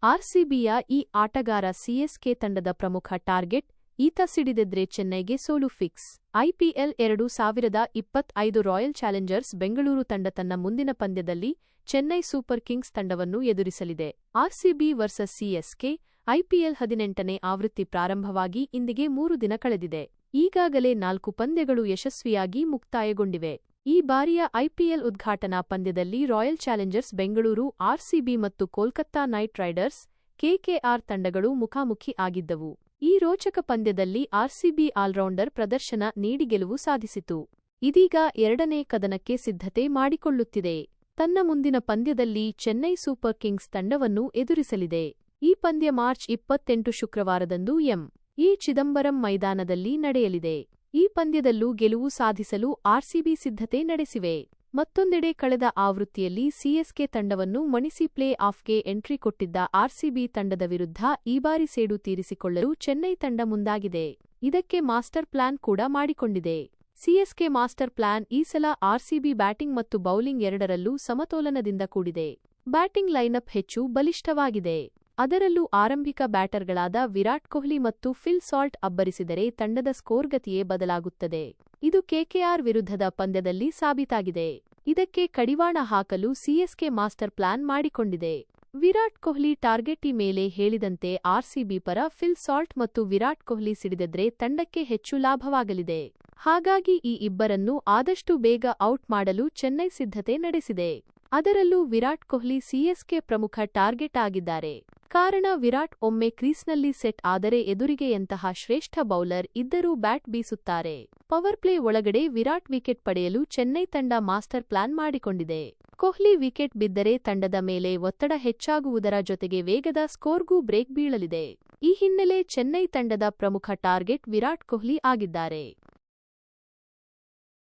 ಆರ್ಸಿಬಿಯ ಈ ಆಟಗಾರ ಸಿಎಸ್ಕೆ ತಂಡದ ಪ್ರಮುಖ ಟಾರ್ಗೆಟ್. ಈತ ಸಿಡಿದೆದ್ರೆ ಚೆನ್ನೈಗೆ ಸೋಲು fix. IPL 2025 royal Challengers Bengaluru ತಂಡ ತನ್ನ ಮುಂದಿನ ಪಂದ್ಯದಲ್ಲಿ ಚೆನ್ನೈ ಸೂಪರ್ ಕಿಂಗ್ಸ್ ತಂಡವನ್ನು ಎದುರಿಸಲಿದೆ. RCB versus CSK. ಐಪಿಎಲ್ 18ನೇ ಆವೃತ್ತಿ ಪ್ರಾರಂಭವಾಗಿ ಇಂದಿಗೆ 3 ದಿನ ಕಳೆದಿದೆ. ಈಗಾಗಲೇ 4 ಪಂದ್ಯಗಳು ಯಶಸ್ವಿಯಾಗಿ ಮುಕ್ತಾಯಗೊಂಡಿವೆ. ಈ ಬಾರಿಯ ಐಪಿಎಲ್ ಉದ್ಘಾಟನಾ ಪಂದ್ಯದಲ್ಲಿ ರಾಯಲ್ ಚಾಲೆಂಜರ್ಸ್ ಬೆಂಗಳೂರು ಆರ್ಸಿಬಿ ಮತ್ತು ಕೋಲ್ಕತ್ತಾ ನೈಟ್ ರೈಡರ್ಸ್ ಕೆಕೆಆರ್ ತಂಡಗಳು ಮುಖಾಮುಖಿ ಆಗಿದ್ದವು. ಈ ರೋಚಕ ಪಂದ್ಯದಲ್ಲಿ ಆರ್ಸಿಬಿ ಆಲ್ರೌಂಡರ್ ಪ್ರದರ್ಶನ ನೀಡಿ ಗೆಲುವು ಸಾಧಿಸಿತು. ಇದೀಗ ಎರಡನೇ ಕದನಕ್ಕೆ ಸಿದ್ಧತೆ ಮಾಡಿಕೊಳ್ಳುತ್ತಿದೆ. ತನ್ನ ಮುಂದಿನ ಪಂದ್ಯದಲ್ಲಿ ಚೆನ್ನೈ ಸೂಪರ್ ಕಿಂಗ್ಸ್ ತಂಡವನ್ನು ಎದುರಿಸಲಿದೆ. ಈ ಪಂದ್ಯ ಮಾರ್ಚ್ 28 ಶುಕ್ರವಾರದಂದು ಎಂ.ಎ. ಚಿದಂಬರಂ ಮೈದಾನದಲ್ಲಿ ನಡೆಯಲಿದೆ. ಈ ಪಂದ್ಯದಲ್ಲೂ ಗೆಲುವು ಸಾಧಿಸಲು ಆರ್ಸಿಬಿ ಸಿದ್ಧತೆ ನಡೆಸಿವೆ. ಮತ್ತೊಂದೆಡೆ ಕಳೆದ ಆವೃತ್ತಿಯಲ್ಲಿ ಸಿಎಸ್ಕೆ ತಂಡವನ್ನು ಮಣಿಸಿ ಪ್ಲೇ ಆಫ್ಗೆ ಎಂಟ್ರಿ ಕೊಟ್ಟಿದ್ದ ಆರ್ಸಿಬಿ ತಂಡದ ವಿರುದ್ಧ ಈ ಬಾರಿ ಸೇಡು ತೀರಿಸಿಕೊಳ್ಳಲು ಚೆನ್ನೈ ತಂಡ ಮುಂದಾಗಿದೆ. ಇದಕ್ಕೆ ಮಾಸ್ಟರ್ ಪ್ಲಾನ್ ಕೂಡ ಮಾಡಿಕೊಂಡಿದೆ. ಸಿಎಸ್ಕೆ ಮಾಸ್ಟರ್ ಪ್ಲಾನ್ ಈ ಸಲ ಆರ್ಸಿಬಿ ಬ್ಯಾಟಿಂಗ್ ಮತ್ತು ಬೌಲಿಂಗ್ ಎರಡರಲ್ಲೂ ಸಮತೋಲನದಿಂದ ಕೂಡಿದೆ. ಬ್ಯಾಟಿಂಗ್ ಲೈನಪ್ ಹೆಚ್ಚು ಬಲಿಷ್ಠವಾಗಿದೆ. ಅದರಲ್ಲೂ ಆರಂಭಿಕ ಬ್ಯಾಟರ್ಗಳಾದ ವಿರಾಟ್ ಕೊಹ್ಲಿ ಮತ್ತು ಫಿಲ್ ಸಾಲ್ಟ್ ಅಬ್ಬರಿಸಿದರೆ ತಂಡದ ಸ್ಕೋರ್ಗತಿಯೇ ಬದಲಾಗುತ್ತದೆ. ಇದು ಕೆಕೆಆರ್ ವಿರುದ್ಧದ ಪಂದ್ಯದಲ್ಲಿ ಸಾಬೀತಾಗಿದೆ. ಇದಕ್ಕೆ ಕಡಿವಾಣ ಹಾಕಲು ಸಿಎಸ್ಕೆ ಮಾಸ್ಟರ್ ಪ್ಲಾನ್ ಮಾಡಿಕೊಂಡಿದೆ. ವಿರಾಟ್ ಕೊಹ್ಲಿ ಟಾರ್ಗೆಟ್ ಮೇಲೆ ಹೇಳಿದಂತೆ ಆರ್ಸಿಬಿ ಪರ ಫಿಲ್ ಸಾಲ್ಟ್ ಮತ್ತು ವಿರಾಟ್ ಕೊಹ್ಲಿ ಸಿಡಿದೆದ್ರೆ ತಂಡಕ್ಕೆ ಹೆಚ್ಚು ಲಾಭವಾಗಲಿದೆ. ಹಾಗಾಗಿ ಈ ಇಬ್ಬರನ್ನೂ ಆದಷ್ಟು ಬೇಗ ಔಟ್ ಮಾಡಲು ಚೆನ್ನೈ ಸಿದ್ಧತೆ ನಡೆಸಿದೆ. ಅದರಲ್ಲೂ ವಿರಾಟ್ ಕೊಹ್ಲಿ ಸಿಎಸ್ಕೆ ಪ್ರಮುಖ ಟಾರ್ಗೆಟ್ ಆಗಿದ್ದಾರೆ. ಕಾರಣ ವಿರಾಟ್ ಒಮ್ಮೆ ಕ್ರೀಸ್ನಲ್ಲಿ ಸೆಟ್ ಆದರೆ ಎದುರಿಗೆ ಎಂತಹ ಶ್ರೇಷ್ಠ ಬೌಲರ್ ಇದ್ದರೂ ಬ್ಯಾಟ್ ಬೀಸುತ್ತಾರೆ. ಪವರ್ ಪ್ಲೇ ಒಳಗಡೆ ವಿರಾಟ್ ವಿಕೆಟ್ ಪಡೆಯಲು ಚೆನ್ನೈ ತಂಡ ಮಾಸ್ಟರ್ ಪ್ಲಾನ್ ಮಾಡಿಕೊಂಡಿದೆ. ಕೊಹ್ಲಿ ವಿಕೆಟ್ ಬಿದ್ದರೆ ತಂಡದ ಮೇಲೆ ಒತ್ತಡ ಹೆಚ್ಚಾಗುವುದರ ಜೊತೆಗೆ ವೇಗದ ಸ್ಕೋರ್ಗೂ ಬ್ರೇಕ್ ಬೀಳಲಿದೆ. ಈ ಹಿನ್ನೆಲೆ ಚೆನ್ನೈ ತಂಡದ ಪ್ರಮುಖ ಟಾರ್ಗೆಟ್ ವಿರಾಟ್ ಕೊಹ್ಲಿ ಆಗಿದ್ದಾರೆ.